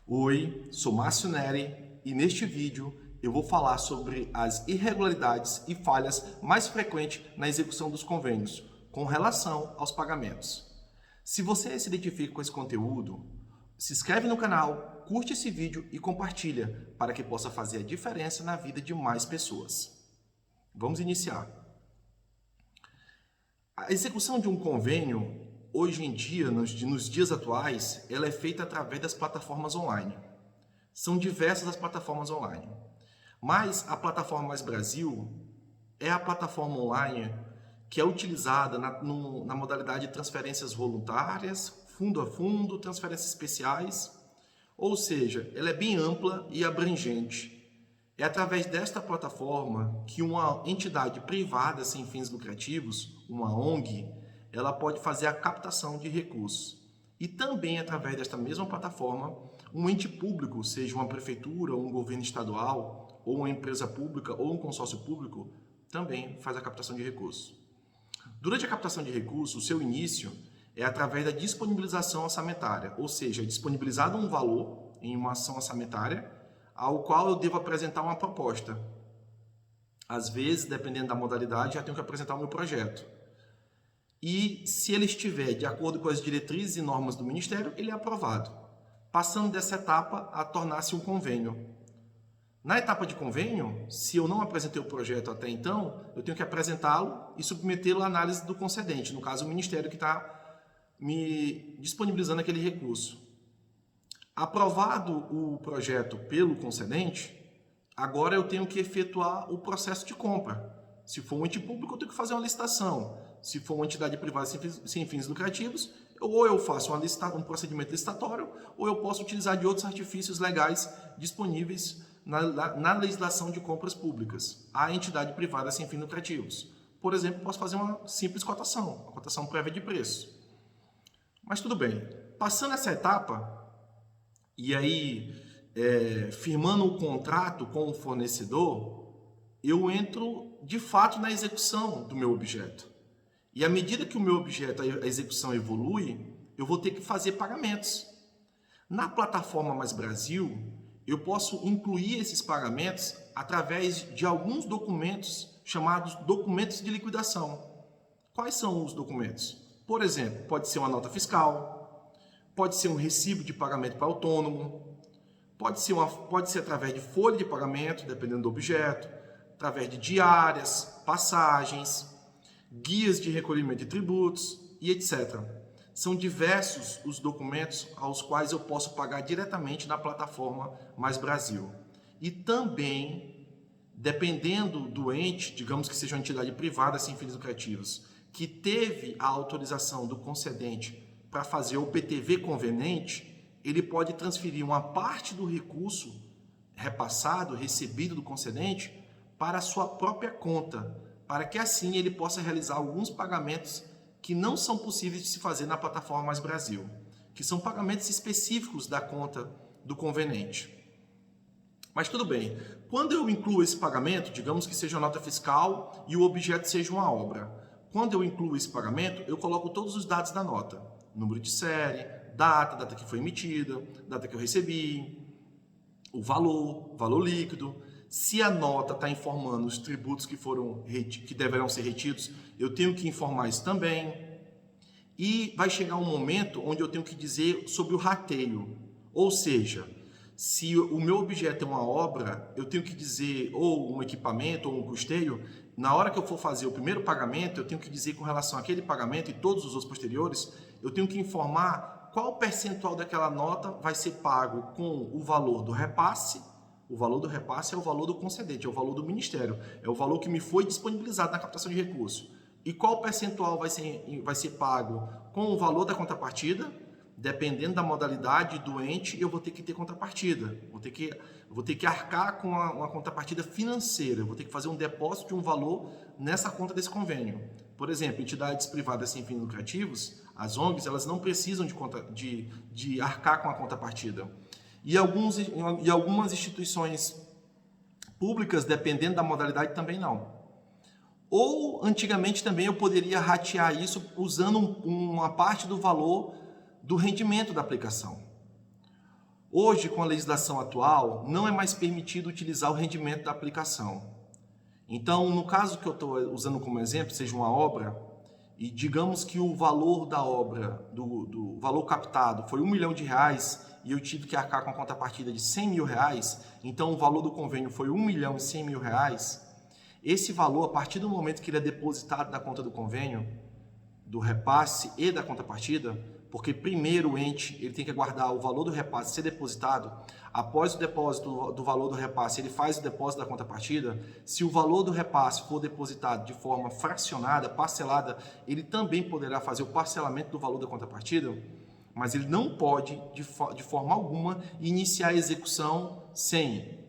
Oi, sou Márcio Neri e neste vídeo eu vou falar sobre as irregularidades e falhas mais frequentes na execução dos convênios com relação aos pagamentos. Se você se identifica com esse conteúdo, se inscreve no canal, curte esse vídeo e compartilha para que possa fazer a diferença na vida de mais pessoas. Vamos iniciar. A execução de um convênio hoje em dia, nos dias atuais, ela é feita através das plataformas online. São diversas as plataformas online. Mas a plataforma Mais Brasil é a plataforma online que é utilizada na modalidade de transferências voluntárias, fundo a fundo, transferências especiais. Ou seja, ela é bem ampla e abrangente. É através desta plataforma que uma entidade privada sem fins lucrativos, uma ONG, ela pode fazer a captação de recursos. E também, através desta mesma plataforma, um ente público, seja uma prefeitura, ou um governo estadual, ou uma empresa pública, ou um consórcio público, também faz a captação de recursos. Durante a captação de recursos, o seu início é através da disponibilização orçamentária, ou seja, é disponibilizado um valor em uma ação orçamentária, ao qual eu devo apresentar uma proposta. Às vezes, dependendo da modalidade, já tenho que apresentar o meu projeto. E se ele estiver de acordo com as diretrizes e normas do Ministério, ele é aprovado, passando dessa etapa a tornar-se um convênio. Na etapa de convênio, se eu não apresentei o projeto até então, eu tenho que apresentá-lo e submetê-lo à análise do concedente, no caso o Ministério que está me disponibilizando aquele recurso. Aprovado o projeto pelo concedente, agora eu tenho que efetuar o processo de compra. Se for um ente público, eu tenho que fazer uma licitação. Se for uma entidade privada sem fins lucrativos, ou eu faço um procedimento licitatório, ou eu posso utilizar de outros artifícios legais disponíveis na legislação de compras públicas à entidade privada sem fins lucrativos. Por exemplo, posso fazer uma simples cotação, uma cotação prévia de preço. Mas tudo bem. Passando essa etapa, e aí firmando o contrato com o fornecedor, eu entro de fato na execução do meu objeto. E à medida que o meu objeto, a execução evolui, eu vou ter que fazer pagamentos. Na plataforma Mais Brasil, eu posso incluir esses pagamentos através de alguns documentos chamados documentos de liquidação. Quais são os documentos? Por exemplo, pode ser uma nota fiscal, pode ser um recibo de pagamento para autônomo, pode ser através de folha de pagamento, dependendo do objeto, através de diárias, passagens, guias de recolhimento de tributos e etc. São diversos os documentos aos quais eu posso pagar diretamente na plataforma Mais Brasil. E também, dependendo do ente, digamos que seja uma entidade privada sem fins lucrativos, que teve a autorização do concedente para fazer o PTV conveniente, ele pode transferir uma parte do recurso repassado, recebido do concedente, para a sua própria conta, para que assim ele possa realizar alguns pagamentos que não são possíveis de se fazer na plataforma Mais Brasil, que são pagamentos específicos da conta do conveniente. Mas tudo bem, quando eu incluo esse pagamento, digamos que seja uma nota fiscal e o objeto seja uma obra, quando eu incluo esse pagamento, eu coloco todos os dados da nota, número de série, data que foi emitida, data que eu recebi, o valor líquido. Se a nota está informando os tributos que deverão ser retidos, eu tenho que informar isso também. E vai chegar um momento onde eu tenho que dizer sobre o rateio. Ou seja, se o meu objeto é uma obra, eu tenho que dizer, ou um equipamento, ou um custeio, na hora que eu for fazer o primeiro pagamento, eu tenho que dizer com relação àquele pagamento e todos os outros posteriores, eu tenho que informar qual percentual daquela nota vai ser pago com o valor do repasse. O valor do repasse é o valor do concedente, é o valor do Ministério, é o valor que me foi disponibilizado na captação de recursos. E qual percentual vai ser pago com o valor da contrapartida? Dependendo da modalidade do ente, eu vou ter que ter contrapartida. Vou ter que arcar com uma contrapartida financeira, vou ter que fazer um depósito de um valor nessa conta desse convênio. Por exemplo, entidades privadas sem fins lucrativos, as ONGs, elas não precisam de arcar com a contrapartida. E algumas instituições públicas, dependendo da modalidade, também não. Ou, antigamente, também eu poderia ratear isso usando uma parte do valor do rendimento da aplicação. Hoje, com a legislação atual, não é mais permitido utilizar o rendimento da aplicação. Então, no caso que eu estou usando como exemplo, seja uma obra, e digamos que o valor da obra, do valor captado foi R$1 milhão e eu tive que arcar com a contrapartida de R$100 mil, então o valor do convênio foi R$1.100.000, esse valor, a partir do momento que ele é depositado na conta do convênio, do repasse e da contrapartida, porque primeiro o ente ele tem que aguardar o valor do repasse ser depositado, após o depósito do valor do repasse, ele faz o depósito da contrapartida. Se o valor do repasse for depositado de forma fracionada, parcelada, ele também poderá fazer o parcelamento do valor da contrapartida, mas ele não pode, de forma alguma, iniciar a execução sem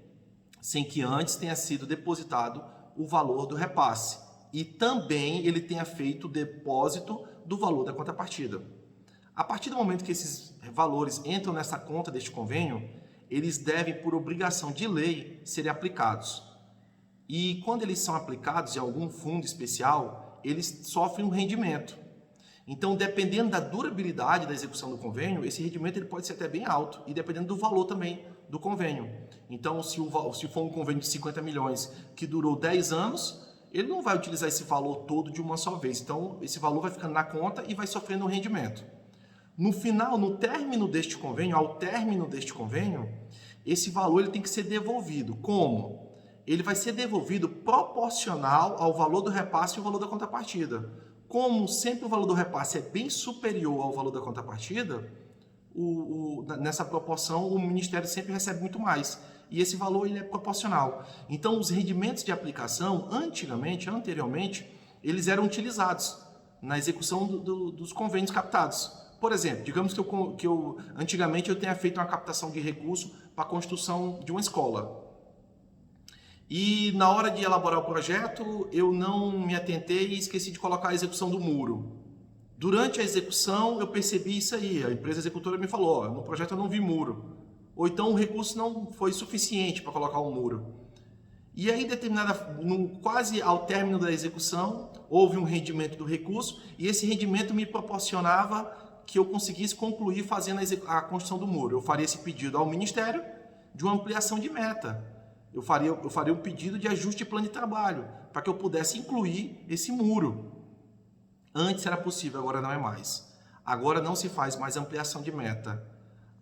que antes tenha sido depositado o valor do repasse e também ele tenha feito o depósito do valor da contrapartida. A partir do momento que esses valores entram nessa conta deste convênio, eles devem, por obrigação de lei, serem aplicados. E quando eles são aplicados em algum fundo especial, eles sofrem um rendimento. Então, dependendo da durabilidade da execução do convênio, esse rendimento ele pode ser até bem alto, e dependendo do valor também do convênio. Então, se for um convênio de 50 milhões que durou 10 anos, ele não vai utilizar esse valor todo de uma só vez. Então, esse valor vai ficando na conta e vai sofrendo um rendimento. No final, no término deste convênio, ao término deste convênio, esse valor ele tem que ser devolvido. Como? Ele vai ser devolvido proporcional ao valor do repasse e o valor da contrapartida. Como sempre o valor do repasse é bem superior ao valor da contrapartida, nessa proporção o Ministério sempre recebe muito mais. E esse valor ele é proporcional. Então, os rendimentos de aplicação, anteriormente, eles eram utilizados na execução dos convênios captados. Por exemplo, digamos que antigamente eu tenha feito uma captação de recurso para a construção de uma escola. E na hora de elaborar o projeto, eu não me atentei e esqueci de colocar a execução do muro. Durante a execução, eu percebi isso aí. A empresa executora me falou, no projeto eu não vi muro. Ou então o recurso não foi suficiente para colocar o muro. E aí, quase ao término da execução, houve um rendimento do recurso e esse rendimento me proporcionava que eu conseguisse concluir fazendo a construção do muro. Eu faria esse pedido ao Ministério de uma ampliação de meta. Eu faria um pedido de ajuste de plano de trabalho, para que eu pudesse incluir esse muro. Antes era possível, agora não é mais. Agora não se faz mais ampliação de meta.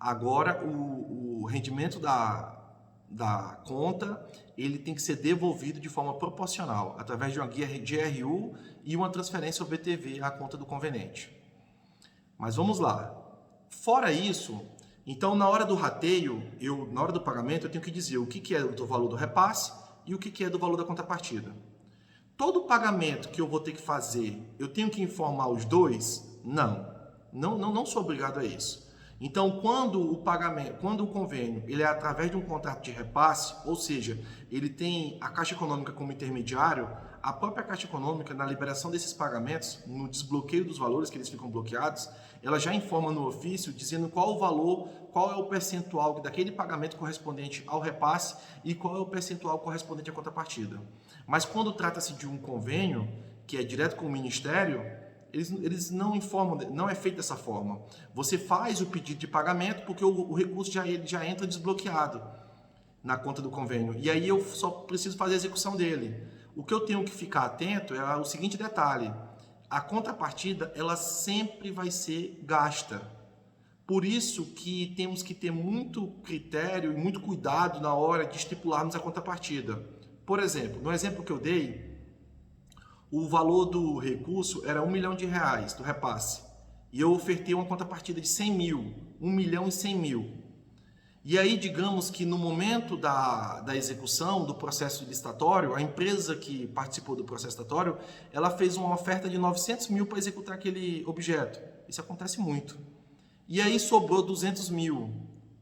Agora o rendimento da conta ele tem que ser devolvido de forma proporcional, através de uma guia GRU e uma transferência ao BTV à conta do conveniente. Mas vamos lá. Fora isso, então na hora do rateio, na hora do pagamento, eu tenho que dizer o que é do valor do repasse e o que é do valor da contrapartida. Todo pagamento que eu vou ter que fazer, eu tenho que informar os dois? Não sou obrigado a isso. Então, quando o convênio ele é através de um contrato de repasse, ou seja, ele tem a Caixa Econômica como intermediário, a própria Caixa Econômica, na liberação desses pagamentos, no desbloqueio dos valores que eles ficam bloqueados, ela já informa no ofício dizendo qual o valor, qual é o percentual daquele pagamento correspondente ao repasse e qual é o percentual correspondente à contrapartida. Mas quando trata-se de um convênio, que é direto com o Ministério, eles não informam, não é feito dessa forma. Você faz o pedido de pagamento porque o recurso já entra desbloqueado na conta do convênio. E aí eu só preciso fazer a execução dele. O que eu tenho que ficar atento é o seguinte detalhe. A contrapartida, ela sempre vai ser gasta. Por isso que temos que ter muito critério e muito cuidado na hora de estipularmos a contrapartida. Por exemplo, no exemplo que eu dei, o valor do recurso era R$1 milhão do repasse. E eu ofertei uma contrapartida de 100 mil, R$1.100.000. E aí, digamos que no momento da execução do processo licitatório, a empresa que participou do processo licitatório, ela fez uma oferta de 900 mil para executar aquele objeto. Isso acontece muito. E aí sobrou 200 mil.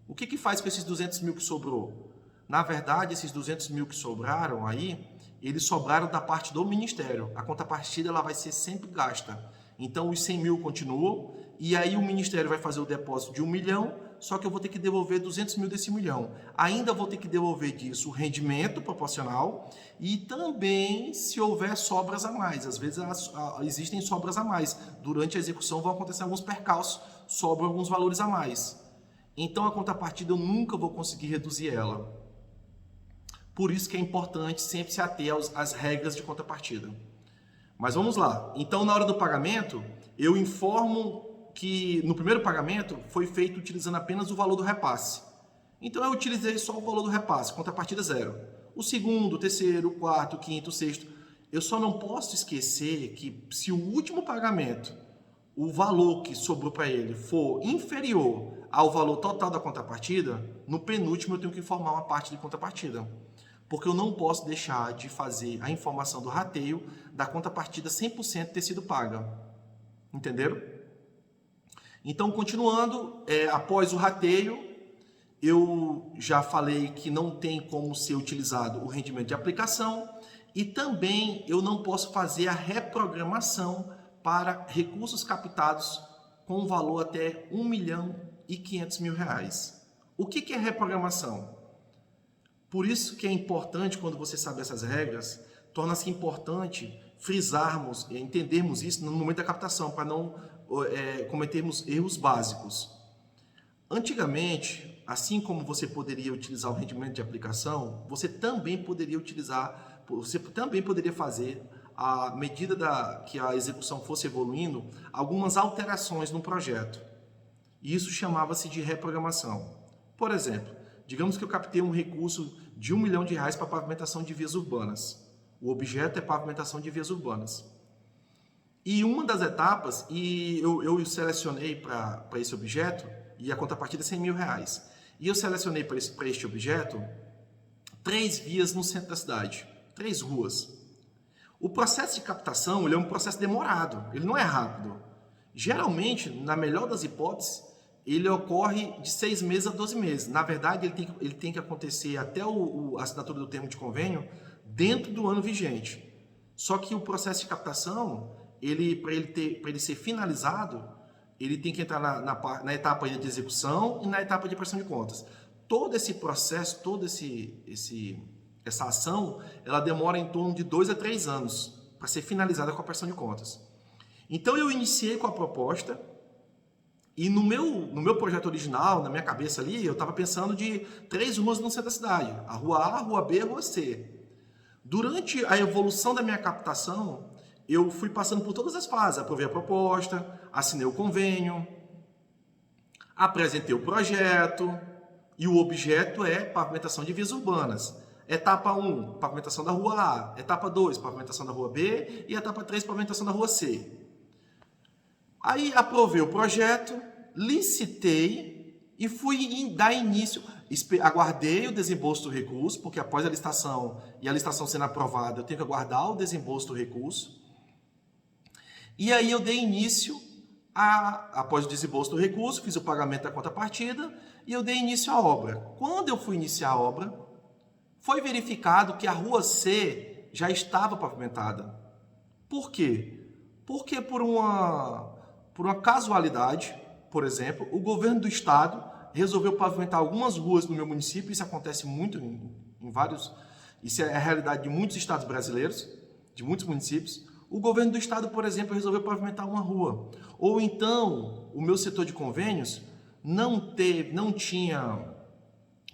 O que faz com esses 200 mil que sobrou? Na verdade, esses 200 mil que sobraram aí, eles sobraram da parte do Ministério. A contrapartida ela vai ser sempre gasta. Então, os 100 mil continuam, e aí o Ministério vai fazer o depósito de 1 milhão, só que eu vou ter que devolver 200 mil desse 1 milhão. Ainda vou ter que devolver disso o rendimento proporcional e também se houver sobras a mais. Às vezes existem sobras a mais. Durante a execução vão acontecer alguns percalços, sobram alguns valores a mais. Então a contrapartida eu nunca vou conseguir reduzir ela. Por isso que é importante sempre se ater às regras de contrapartida. Mas vamos lá. Então, na hora do pagamento, eu informo que no primeiro pagamento foi feito utilizando apenas o valor do repasse. Então, eu utilizei só o valor do repasse, contrapartida zero. O segundo, o terceiro, o quarto, o quinto, o sexto. Eu só não posso esquecer que se o último pagamento, o valor que sobrou para ele for inferior ao valor total da contrapartida, no penúltimo eu tenho que informar uma parte de contrapartida. Porque eu não posso deixar de fazer a informação do rateio da contrapartida 100% ter sido paga. Entenderam? Então, continuando, após o rateio, eu já falei que não tem como ser utilizado o rendimento de aplicação e também eu não posso fazer a reprogramação para recursos captados com um valor até R$1.500.000. O que é reprogramação? Por isso que é importante, quando você sabe essas regras, torna-se importante frisarmos, entendermos isso no momento da captação, para não cometermos erros básicos. Antigamente, assim como você poderia utilizar o rendimento de aplicação, você também poderia fazer, à medida que a execução fosse evoluindo, algumas alterações no projeto. E isso chamava-se de reprogramação. Por exemplo, digamos que eu captei um recurso de R$1 milhão para pavimentação de vias urbanas. O objeto é pavimentação de vias urbanas. E uma das etapas, eu selecionei para esse objeto, e a contrapartida é R$100.000. E eu selecionei para este objeto 3 vias no centro da cidade, 3 ruas. O processo de captação ele é um processo demorado, ele não é rápido. Geralmente, na melhor das hipóteses, ele ocorre de 6 meses a 12 meses. Na verdade, ele tem que acontecer até a assinatura do termo de convênio dentro do ano vigente. Só que o processo de captação, para ele ser finalizado, ele tem que entrar na etapa de execução e na etapa de prestação de contas. Todo esse processo, essa ação, ela demora em torno de 2 a 3 anos para ser finalizada com a prestação de contas. Então, eu iniciei com a proposta. E no meu projeto original, na minha cabeça ali, eu estava pensando de 3 ruas no centro da cidade. A rua A, a rua B e a rua C. Durante a evolução da minha captação, eu fui passando por todas as fases. Aprovei a proposta, assinei o convênio, apresentei o projeto e o objeto é pavimentação de vias urbanas. Etapa 1, pavimentação da rua A. Etapa 2, pavimentação da rua B. E etapa 3, pavimentação da rua C. Aí aprovei o projeto, licitei e fui dar início. Aguardei o desembolso do recurso, porque após a licitação sendo aprovada, eu tenho que aguardar o desembolso do recurso. E aí eu dei início, após o desembolso do recurso, fiz o pagamento da contrapartida e eu dei início à obra. Quando eu fui iniciar a obra, foi verificado que a rua C já estava pavimentada. Por quê? Porque por uma casualidade, por exemplo, o governo do estado resolveu pavimentar algumas ruas no meu município. Isso acontece muito em vários... Isso é a realidade de muitos estados brasileiros, de muitos municípios. O governo do estado, por exemplo, resolveu pavimentar uma rua. Ou então, o meu setor de convênios não tinha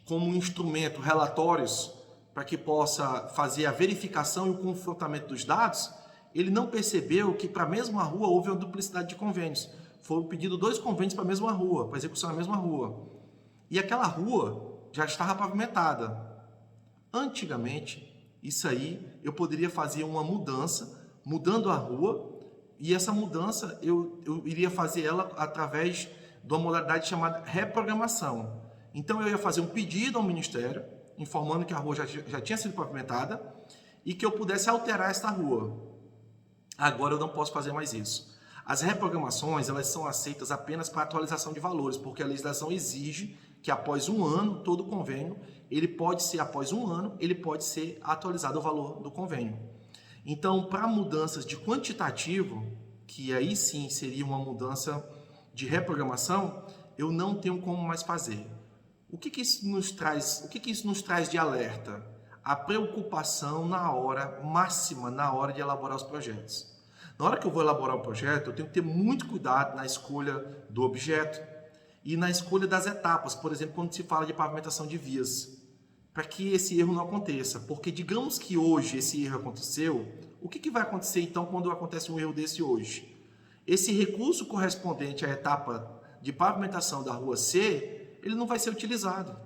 como instrumento relatórios para que possa fazer a verificação e o confrontamento dos dados. Ele não percebeu que para a mesma rua houve uma duplicidade de convênios. Foram pedidos 2 convênios para a mesma rua, para execução na mesma rua. E aquela rua já estava pavimentada. Antigamente, isso aí eu poderia fazer uma mudança, mudando a rua, e essa mudança eu iria fazer ela através de uma modalidade chamada reprogramação. Então eu ia fazer um pedido ao Ministério, informando que a rua já tinha sido pavimentada e que eu pudesse alterar esta rua. Agora eu não posso fazer mais isso. As reprogramações, elas são aceitas apenas para atualização de valores, porque a legislação exige que após 1 ano, todo o convênio, após 1 ano, ele pode ser atualizado o valor do convênio. Então, para mudanças de quantitativo, que aí sim seria uma mudança de reprogramação, eu não tenho como mais fazer. O que isso nos traz de alerta? A preocupação máxima na hora de elaborar os projetos. Na hora que eu vou elaborar o projeto, eu tenho que ter muito cuidado na escolha do objeto. e na escolha das etapas, por exemplo, quando se fala de pavimentação de vias, para que esse erro não aconteça. Porque digamos que hoje esse erro aconteceu, o que vai acontecer então quando acontece um erro desse hoje? Esse recurso correspondente à etapa de pavimentação da rua C, ele não vai ser utilizado.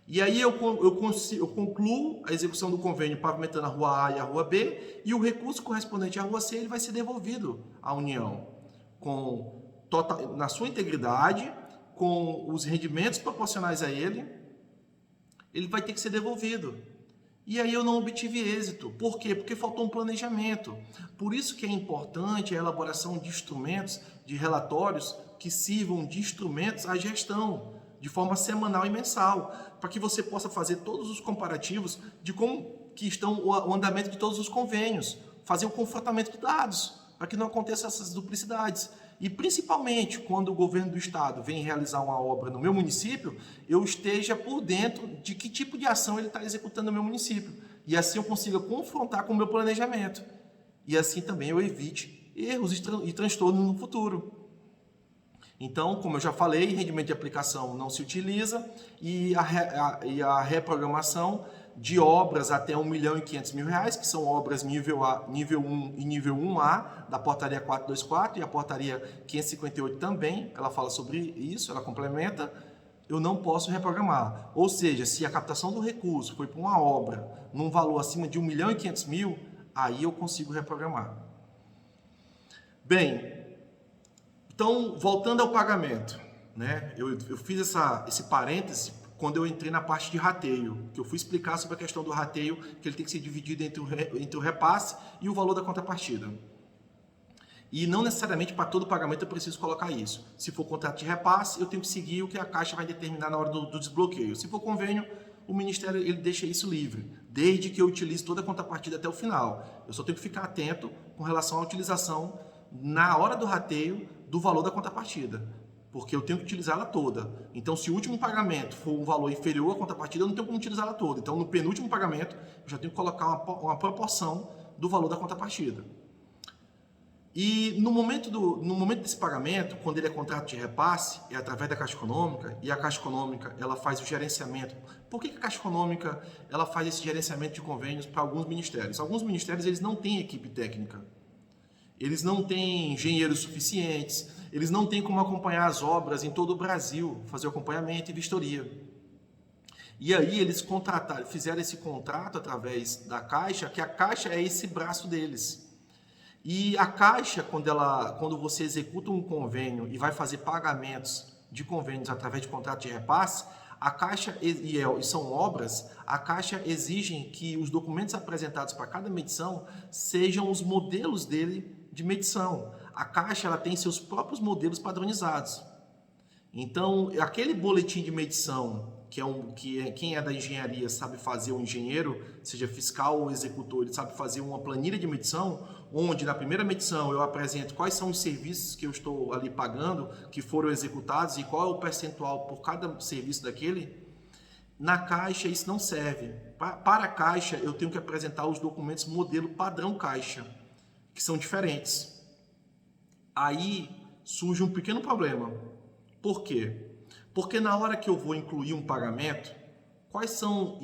E aí eu concluo a execução do convênio pavimentando a rua A e a rua B, e o recurso correspondente à rua C ele vai ser devolvido à União, na sua integridade, com os rendimentos proporcionais a ele vai ter que ser devolvido. E aí eu não obtive êxito. Por quê? Porque faltou um planejamento. Por isso que é importante a elaboração de instrumentos, de relatórios que sirvam de instrumentos à gestão, de forma semanal e mensal, para que você possa fazer todos os comparativos de como que estão o andamento de todos os convênios, fazer o confrontamento de dados, para que não aconteçam essas duplicidades. E principalmente quando o governo do estado vem realizar uma obra no meu município, eu esteja por dentro de que tipo de ação ele está executando no meu município. E assim eu consiga confrontar com o meu planejamento. E assim também eu evite erros e transtornos no futuro. Então, como eu já falei, rendimento de aplicação não se utiliza e a reprogramação de obras até R$ 1.500.000, que são obras nível 1 e nível 1A, da portaria 424 e a portaria 558 também, ela fala sobre isso, ela complementa, eu não posso reprogramar. Ou seja, se a captação do recurso foi para uma obra num valor acima de R$ 1.500.000, aí eu consigo reprogramar. Bem, então, voltando ao pagamento, né? Eu fiz esse parêntese quando eu entrei na parte de rateio, que eu fui explicar sobre a questão do rateio, que ele tem que ser dividido entre o repasse e o valor da contrapartida. E não necessariamente para todo pagamento eu preciso colocar isso. Se for contrato de repasse, eu tenho que seguir o que a Caixa vai determinar na hora do desbloqueio. Se for convênio, o Ministério ele deixa isso livre, desde que eu utilize toda a contrapartida até o final. Eu só tenho que ficar atento com relação à utilização na hora do rateio do valor da contrapartida, porque eu tenho que utilizá-la toda. Então, se o último pagamento for um valor inferior à contrapartida, eu não tenho como utilizá-la toda. Então, no penúltimo pagamento, eu já tenho que colocar uma proporção do valor da contrapartida. E no momento desse pagamento, quando ele é contrato de repasse, é através da Caixa Econômica, e a Caixa Econômica ela faz o gerenciamento. Por que a Caixa Econômica ela faz esse gerenciamento de convênios para alguns ministérios? Alguns ministérios eles não têm equipe técnica. Eles não têm engenheiros suficientes, eles não têm como acompanhar as obras em todo o Brasil, fazer o acompanhamento e vistoria. E aí eles fizeram esse contrato através da Caixa, que a Caixa é esse braço deles. E a Caixa, quando você executa um convênio e vai fazer pagamentos de convênios através de contrato de repasse, a Caixa, e são obras, a Caixa exige que os documentos apresentados para cada medição sejam os modelos dele de medição. A Caixa ela tem seus próprios modelos padronizados. Então, aquele boletim de medição, quem é da engenharia sabe fazer, o engenheiro, seja fiscal ou executor, ele sabe fazer uma planilha de medição, onde na primeira medição eu apresento quais são os serviços que eu estou ali pagando, que foram executados e qual é o percentual por cada serviço daquele. Na Caixa isso não serve. Para a Caixa eu tenho que apresentar os documentos modelo padrão Caixa, que são diferentes. Aí surge um pequeno problema. Por quê? Porque na hora que eu vou incluir um pagamento, quais são,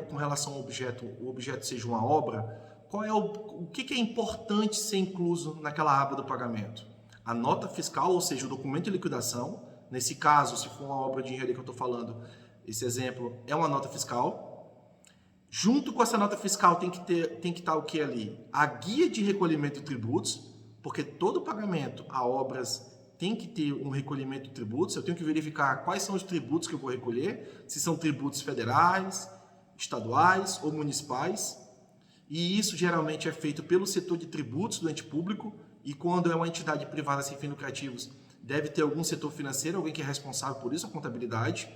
com relação ao objeto, o objeto seja uma obra, qual é o que é importante ser incluso naquela aba do pagamento? A nota fiscal, ou seja, o documento de liquidação. Nesse caso, se for uma obra de engenharia que eu estou falando, esse exemplo é uma nota fiscal. Junto com essa nota fiscal tem que estar o que ali? A guia de recolhimento de tributos, porque todo pagamento a obras tem que ter um recolhimento de tributos. Eu tenho que verificar quais são os tributos que eu vou recolher, se são tributos federais, estaduais ou municipais. E isso geralmente é feito pelo setor de tributos do ente público, e quando é uma entidade privada sem fins lucrativos, deve ter algum setor financeiro, alguém que é responsável por isso, a contabilidade.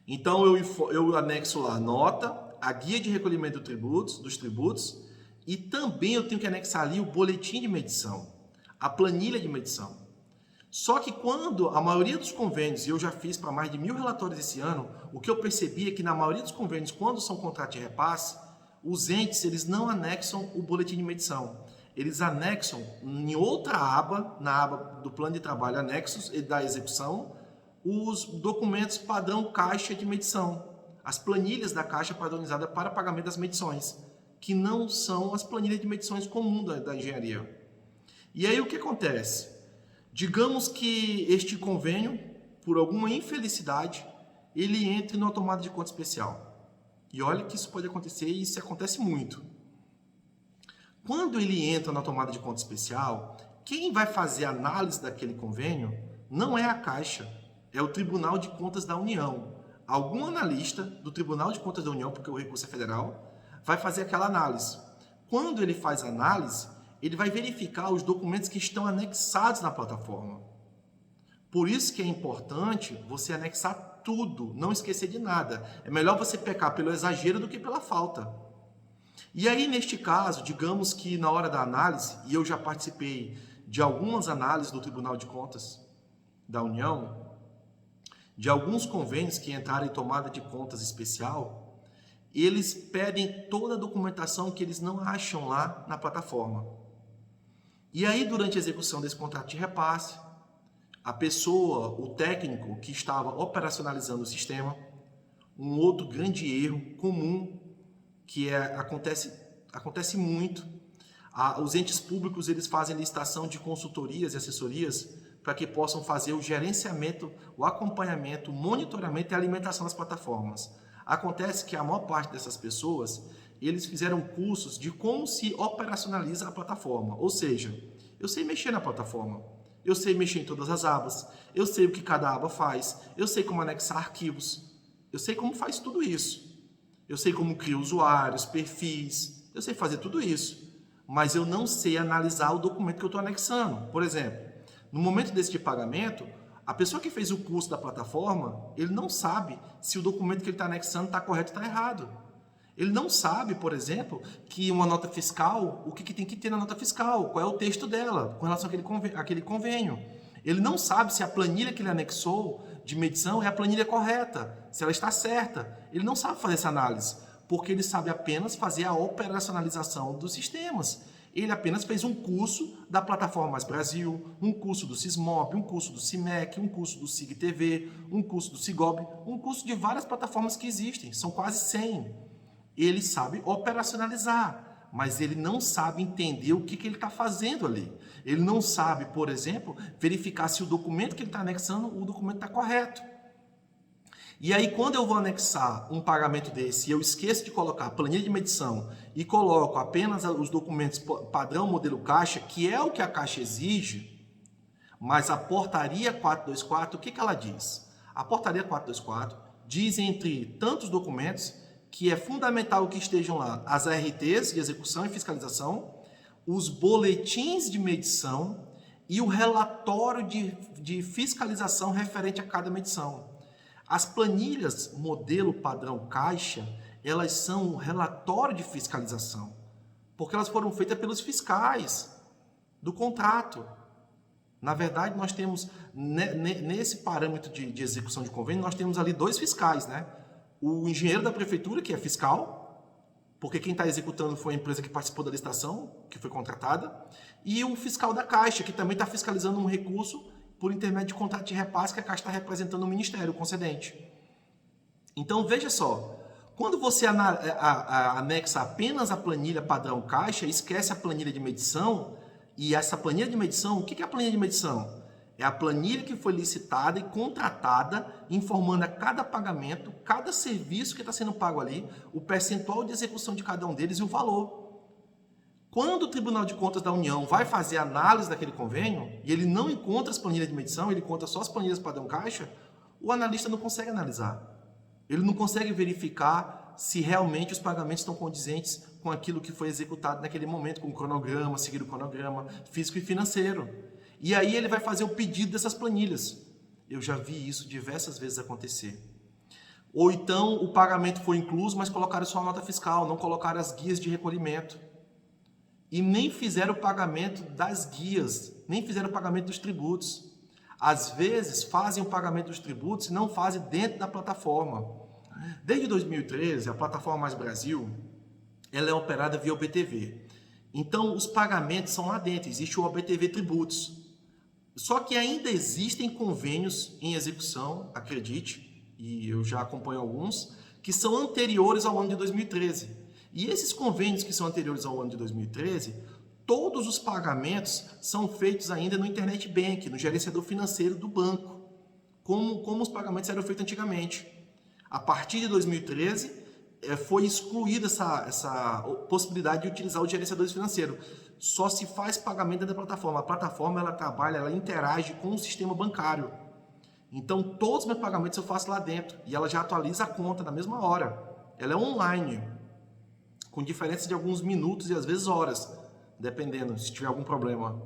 Então eu anexo lá a nota, a guia de recolhimento dos tributos, e também eu tenho que anexar ali o boletim de medição, a planilha de medição. Só que quando a maioria dos convênios, e eu já fiz para mais de 1.000 relatórios esse ano, o que eu percebi é que na maioria dos convênios, quando são contratos de repasse, os entes eles não anexam o boletim de medição. eles anexam em outra aba, na aba do plano de trabalho anexos e da execução, os documentos padrão caixa de medição, as planilhas da caixa padronizada para pagamento das medições, que não são as planilhas de medições comuns da engenharia. E aí o que acontece? Digamos que este convênio, por alguma infelicidade, ele entre na tomada de conta especial. E olha que isso pode acontecer, e isso acontece muito. Quando ele entra na tomada de conta especial, quem vai fazer a análise daquele convênio não é a Caixa, é o Tribunal de Contas da União. Algum analista do Tribunal de Contas da União, porque o recurso é federal, vai fazer aquela análise. Quando ele faz a análise, ele vai verificar os documentos que estão anexados na plataforma. Por isso que é importante você anexar tudo, não esquecer de nada. É melhor você pecar pelo exagero do que pela falta. E aí, neste caso, digamos que na hora da análise, e eu já participei de algumas análises do Tribunal de Contas da União, de alguns convênios que entraram em tomada de contas especial, eles pedem toda a documentação que eles não acham lá na plataforma. E aí, durante a execução desse contrato de repasse, a pessoa, o técnico que estava operacionalizando o sistema, um outro grande erro comum que acontece muito, os entes públicos eles fazem licitação de consultorias e assessorias para que possam fazer o gerenciamento, o acompanhamento, o monitoramento e a alimentação das plataformas. Acontece que a maior parte dessas pessoas, eles fizeram cursos de como se operacionaliza a plataforma. Ou seja, eu sei mexer na plataforma, eu sei mexer em todas as abas, eu sei o que cada aba faz, eu sei como anexar arquivos, eu sei como faz tudo isso. Eu sei como criar usuários, perfis, eu sei fazer tudo isso. Mas eu não sei analisar o documento que eu estou anexando. Por exemplo, no momento desse pagamento, a pessoa que fez o curso da plataforma, ele não sabe se o documento que ele está anexando está correto ou está errado. Ele não sabe, por exemplo, que uma nota fiscal, o que tem que ter na nota fiscal, qual é o texto dela, com relação àquele convênio. Ele não sabe se a planilha que ele anexou de medição é a planilha correta, se ela está certa. Ele não sabe fazer essa análise, porque ele sabe apenas fazer a operacionalização dos sistemas. Ele apenas fez um curso da Plataforma Mais Brasil, um curso do Sismob, um curso do CIMEC, um curso do SIG-TV, um curso do Cigob, um curso de várias plataformas que existem, são quase 100. Ele sabe operacionalizar, mas ele não sabe entender o que ele está fazendo ali. Ele não sabe, por exemplo, verificar se o documento que ele está anexando, o documento está correto. E aí, quando eu vou anexar um pagamento desse e eu esqueço de colocar a planilha de medição e coloco apenas os documentos padrão modelo Caixa, que é o que a Caixa exige, mas a portaria 424, o que ela diz? A portaria 424 diz, entre tantos documentos, que é fundamental que estejam lá as ARTs de execução e fiscalização, os boletins de medição e o relatório de fiscalização referente a cada medição. As planilhas modelo padrão Caixa, elas são um relatório de fiscalização, porque elas foram feitas pelos fiscais do contrato. Na verdade, nós temos, nesse parâmetro de execução de convênio, nós temos ali dois fiscais, né? O engenheiro da prefeitura, que é fiscal, porque quem está executando foi a empresa que participou da licitação, que foi contratada, e o fiscal da Caixa, que também está fiscalizando um recurso por intermédio de contrato de repasse que a Caixa está representando o Ministério, o concedente. Então, veja só, quando você anexa apenas a planilha padrão Caixa, esquece a planilha de medição, e essa planilha de medição, o que é a planilha de medição? É a planilha que foi licitada e contratada, informando a cada pagamento, cada serviço que está sendo pago ali, o percentual de execução de cada um deles e o valor. Quando o Tribunal de Contas da União vai fazer a análise daquele convênio, e ele não encontra as planilhas de medição, ele encontra só as planilhas padrão Caixa, o analista não consegue analisar. Ele não consegue verificar se realmente os pagamentos estão condizentes com aquilo que foi executado naquele momento, com o cronograma, seguir o cronograma físico e financeiro. E aí ele vai fazer o pedido dessas planilhas. Eu já vi isso diversas vezes acontecer. Ou então o pagamento foi incluso, mas colocaram só a nota fiscal, não colocaram as guias de recolhimento. E nem fizeram o pagamento das guias, nem fizeram o pagamento dos tributos. Às vezes fazem o pagamento dos tributos e não fazem dentro da plataforma. Desde 2013, a plataforma Mais Brasil, ela é operada via OBTV. Então, os pagamentos são lá dentro, existe o OBTV Tributos. Só que ainda existem convênios em execução, acredite, e eu já acompanho alguns, que são anteriores ao ano de 2013. E esses convênios que são anteriores ao ano de 2013, todos os pagamentos são feitos ainda no Internet Bank, no gerenciador financeiro do banco, como os pagamentos eram feitos antigamente. A partir de 2013, foi excluída essa possibilidade de utilizar o gerenciador financeiro. Só se faz pagamento dentro da plataforma. A plataforma ela trabalha, ela interage com o sistema bancário. Então, todos os meus pagamentos eu faço lá dentro. E ela já atualiza a conta na mesma hora. Ela é online, com diferença de alguns minutos e às vezes horas, dependendo se tiver algum problema.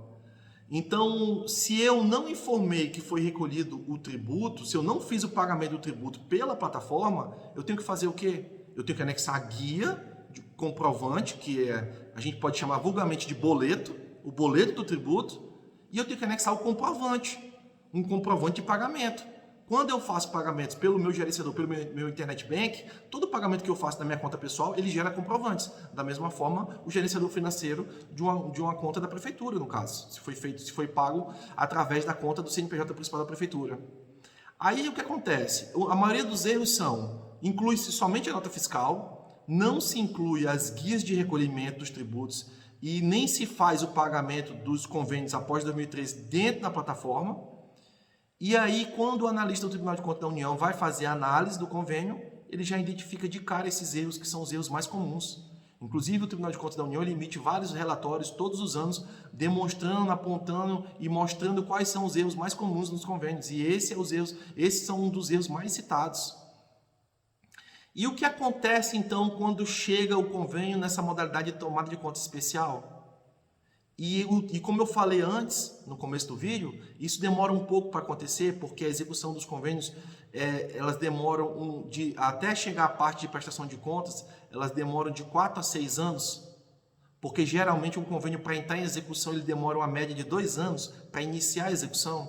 Então, se eu não informei que foi recolhido o tributo, se eu não fiz o pagamento do tributo pela plataforma, eu tenho que fazer o quê? Eu tenho que anexar a guia de comprovante, que a gente pode chamar vulgarmente de boleto, o boleto do tributo, e eu tenho que anexar o comprovante, um comprovante de pagamento. Quando eu faço pagamentos pelo meu gerenciador, pelo meu Internet Bank, todo pagamento que eu faço na minha conta pessoal, ele gera comprovantes. Da mesma forma, o gerenciador financeiro de uma conta da prefeitura, no caso, se foi pago através da conta do CNPJ principal da prefeitura. Aí o que acontece? A maioria dos erros inclui-se somente a nota fiscal, não se inclui as guias de recolhimento dos tributos e nem se faz o pagamento dos convênios após 2013 dentro da plataforma. E aí, quando o analista do Tribunal de Contas da União vai fazer a análise do convênio, ele já identifica de cara esses erros que são os erros mais comuns. Inclusive, o Tribunal de Contas da União ele emite vários relatórios todos os anos, demonstrando, apontando e mostrando quais são os erros mais comuns nos convênios. E esses são um dos erros mais citados. E o que acontece, então, quando chega o convênio nessa modalidade de tomada de conta especial? E como eu falei antes, no começo do vídeo, isso demora um pouco para acontecer, porque a execução dos convênios, elas demoram, até chegar à parte de prestação de contas, elas demoram de 4 a 6 anos, porque geralmente um convênio para entrar em execução, ele demora uma média de 2 anos para iniciar a execução.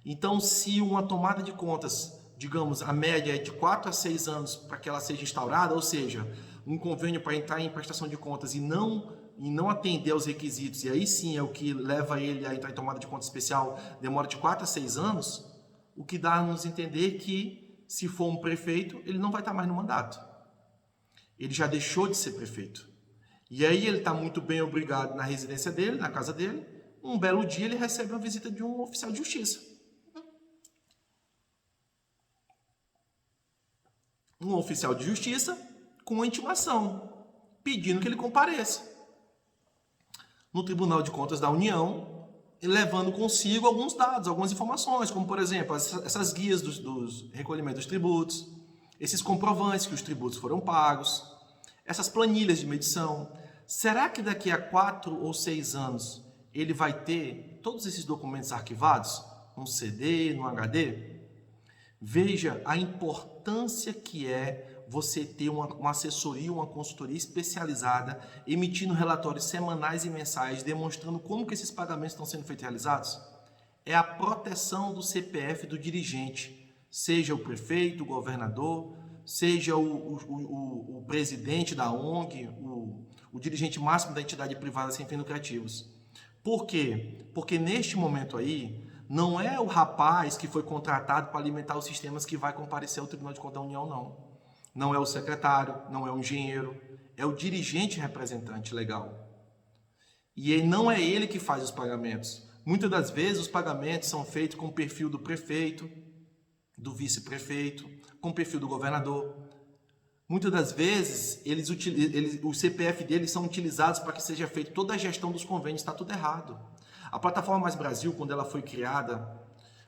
Então, se uma tomada de contas, digamos, a média é de 4 a 6 anos para que ela seja instaurada, ou seja, um convênio para entrar em prestação de contas e não atender aos requisitos, e aí sim é o que leva ele a entrar em tomada de conta especial, demora de 4 a 6 anos, o que dá a nos entender que, se for um prefeito, ele não vai estar mais no mandato. Ele já deixou de ser prefeito. E aí ele está muito bem obrigado na residência dele, na casa dele, um belo dia ele recebe uma visita de um oficial de justiça. Um oficial de justiça com uma intimação, pedindo que ele compareça no Tribunal de Contas da União, levando consigo alguns dados, algumas informações, como, por exemplo, essas guias dos recolhimentos dos tributos, esses comprovantes que os tributos foram pagos, essas planilhas de medição. Será que daqui a 4 ou 6 anos ele vai ter todos esses documentos arquivados, num CD, num HD? Veja a importância que é você ter uma assessoria, uma consultoria especializada, emitindo relatórios semanais e mensais, demonstrando como que esses pagamentos estão sendo feitos e realizados. É a proteção do CPF do dirigente, seja o prefeito, o governador, seja o presidente da ONG, o dirigente máximo da entidade privada sem fins lucrativos. Por quê? Porque neste momento aí, não é o rapaz que foi contratado para alimentar os sistemas que vai comparecer ao Tribunal de Contas da União, não. Não é o secretário, não é o engenheiro, é o dirigente representante legal. E não é ele que faz os pagamentos. Muitas das vezes os pagamentos são feitos com o perfil do prefeito, do vice-prefeito, com o perfil do governador. Muitas das vezes o CPF deles são utilizados para que seja feita toda a gestão dos convênios, está tudo errado. A plataforma Mais Brasil, quando ela foi criada,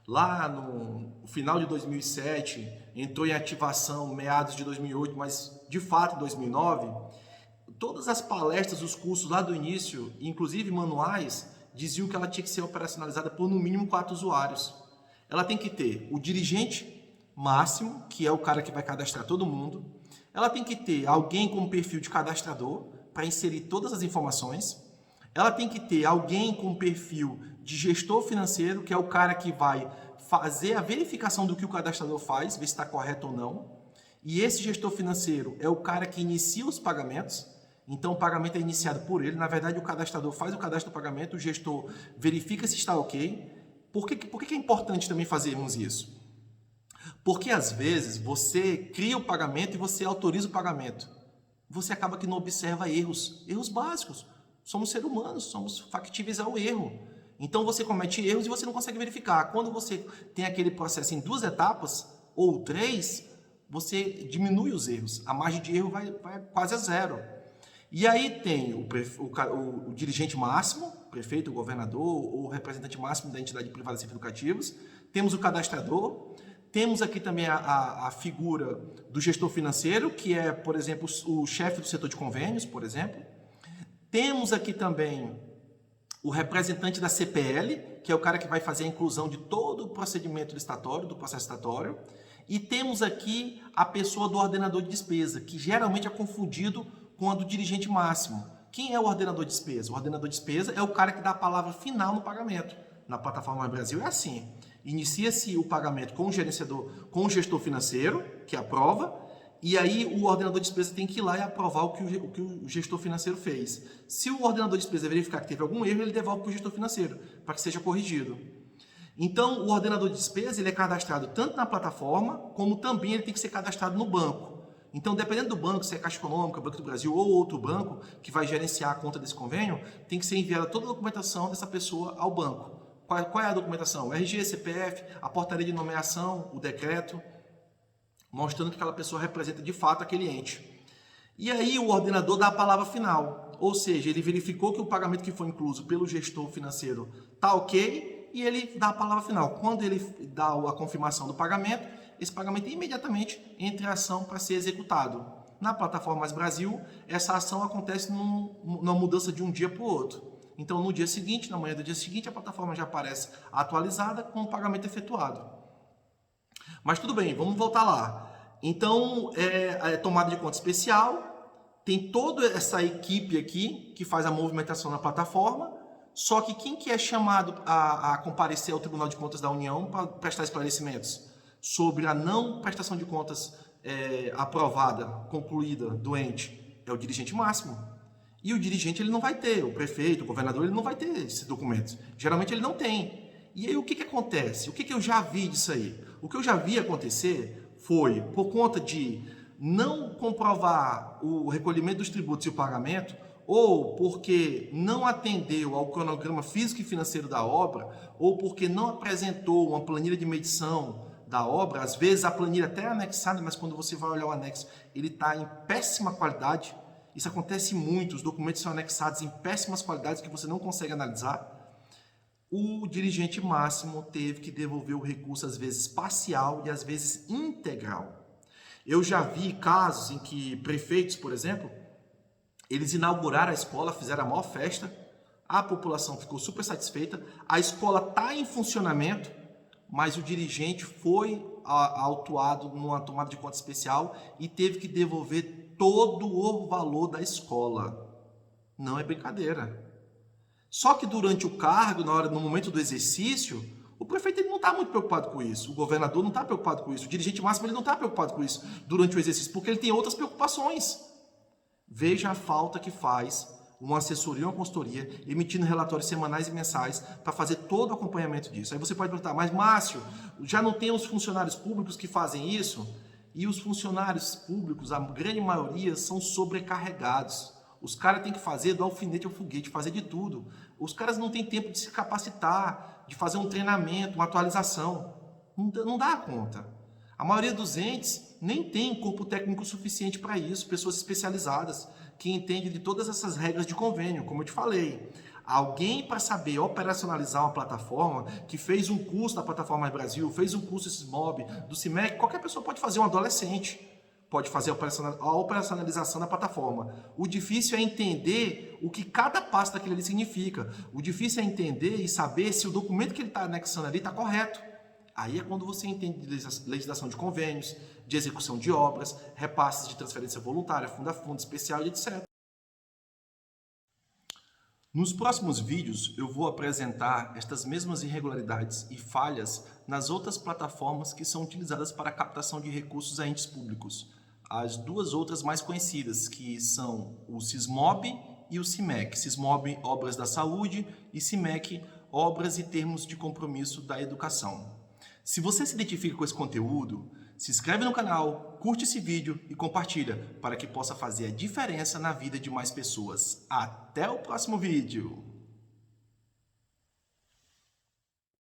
lá no final de 2007, entrou em ativação meados de 2008, mas de fato em 2009, todas as palestras, os cursos lá do início, inclusive manuais, diziam que ela tinha que ser operacionalizada por no mínimo 4 usuários. Ela tem que ter o dirigente máximo, que é o cara que vai cadastrar todo mundo. Ela tem que ter alguém com perfil de cadastrador para inserir todas as informações. Ela tem que ter alguém com perfil de gestor financeiro, que é o cara que vai fazer a verificação do que o cadastrador faz, ver se está correto ou não. E esse gestor financeiro é o cara que inicia os pagamentos. Então o pagamento é iniciado por ele. Na verdade, o cadastrador faz o cadastro do pagamento, o gestor verifica se está ok. Por que é importante também fazermos isso? Porque às vezes você cria o pagamento e você autoriza o pagamento. Você acaba que não observa erros básicos. Somos seres humanos, somos factíveis ao erro. Então você comete erros e você não consegue verificar. Quando você tem aquele processo em 2 etapas ou 3, você diminui os erros. A margem de erro vai quase a 0. E aí tem o dirigente máximo, prefeito, governador ou representante máximo da entidade privada sem fins lucrativos. Temos o cadastrador. Temos aqui também a figura do gestor financeiro, que é, por exemplo, o chefe do setor de convênios, por exemplo. Temos aqui também o representante da CPL, que é o cara que vai fazer a inclusão de todo o procedimento licitatório, do processo licitatório. E temos aqui a pessoa do ordenador de despesa, que geralmente é confundido com a do dirigente máximo. Quem é o ordenador de despesa? O ordenador de despesa é o cara que dá a palavra final no pagamento. Na plataforma Brasil é assim. Inicia-se o pagamento com o gerenciador, com o gestor financeiro, que aprova, e aí o ordenador de despesa tem que ir lá e aprovar o que o gestor financeiro fez. Se o ordenador de despesa verificar que teve algum erro, ele devolve para o gestor financeiro, para que seja corrigido. Então, o ordenador de despesa ele é cadastrado tanto na plataforma, como também ele tem que ser cadastrado no banco. Então, dependendo do banco, se é Caixa Econômica, Banco do Brasil ou outro banco que vai gerenciar a conta desse convênio, tem que ser enviada toda a documentação dessa pessoa ao banco. Qual é a documentação? O RG, CPF, a portaria de nomeação, o decreto, mostrando que aquela pessoa representa de fato aquele ente. E aí o ordenador dá a palavra final, ou seja, ele verificou que o pagamento que foi incluso pelo gestor financeiro está ok e ele dá a palavra final. Quando ele dá a confirmação do pagamento, esse pagamento imediatamente entra em ação para ser executado. Na plataforma Mais Brasil, essa ação acontece numa mudança de um dia para o outro. Então, no dia seguinte, na manhã do dia seguinte, a plataforma já aparece atualizada com o pagamento efetuado. Mas tudo bem, vamos voltar lá. Então, a tomada de conta especial, tem toda essa equipe aqui que faz a movimentação na plataforma, só que quem que é chamado a comparecer ao Tribunal de Contas da União para prestar esclarecimentos sobre a não prestação de contas aprovada, concluída, do ente? É o dirigente máximo. E o dirigente ele não vai ter, o prefeito, o governador, ele não vai ter esses documentos. Geralmente ele não tem. E aí o que acontece? O que eu já vi disso aí? O que eu já vi acontecer foi, por conta de não comprovar o recolhimento dos tributos e o pagamento, ou porque não atendeu ao cronograma físico e financeiro da obra, ou porque não apresentou uma planilha de medição da obra. Às vezes a planilha até é anexada, mas quando você vai olhar o anexo, ele está em péssima qualidade. Isso acontece muito, os documentos são anexados em péssimas qualidades que você não consegue analisar. O dirigente máximo teve que devolver o recurso, às vezes parcial e às vezes integral. Eu já vi casos em que prefeitos, por exemplo, eles inauguraram a escola, fizeram a maior festa, a população ficou super satisfeita, a escola está em funcionamento, mas o dirigente foi autuado numa tomada de conta especial e teve que devolver todo o valor da escola. Não é brincadeira. Só que durante o cargo, no momento do exercício, o prefeito ele não está muito preocupado com isso, o governador não está preocupado com isso, o dirigente máximo ele não está preocupado com isso durante o exercício, porque ele tem outras preocupações. Veja a falta que faz uma assessoria, uma consultoria, emitindo relatórios semanais e mensais para fazer todo o acompanhamento disso. Aí você pode perguntar, mas Márcio, já não tem os funcionários públicos que fazem isso? E os funcionários públicos, a grande maioria, são sobrecarregados. Os caras têm que fazer do alfinete ao foguete, fazer de tudo. Os caras não têm tempo de se capacitar, de fazer um treinamento, uma atualização. Não dá conta. A maioria dos entes nem tem corpo técnico suficiente para isso, pessoas especializadas, que entendem de todas essas regras de convênio, como eu te falei. Alguém para saber operacionalizar uma plataforma, que fez um curso da Plataforma Mais Brasil, fez um curso SISMOB, do CIMEC, qualquer pessoa pode fazer, um adolescente pode fazer a operacionalização da plataforma. O difícil é entender o que cada passo daquilo ali significa. O difícil é entender e saber se o documento que ele está anexando ali está correto. Aí é quando você entende de legislação de convênios, de execução de obras, repasses de transferência voluntária, fundo a fundo, especial e etc. Nos próximos vídeos, eu vou apresentar estas mesmas irregularidades e falhas nas outras plataformas que são utilizadas para a captação de recursos a entes públicos. as duas outras mais conhecidas, que são o Sismob e o CIMEC. Sismob, Obras da Saúde, e CIMEC, Obras e Termos de Compromisso da Educação. Se você se identifica com esse conteúdo, se inscreve no canal, curte esse vídeo e compartilha para que possa fazer a diferença na vida de mais pessoas. Até o próximo vídeo!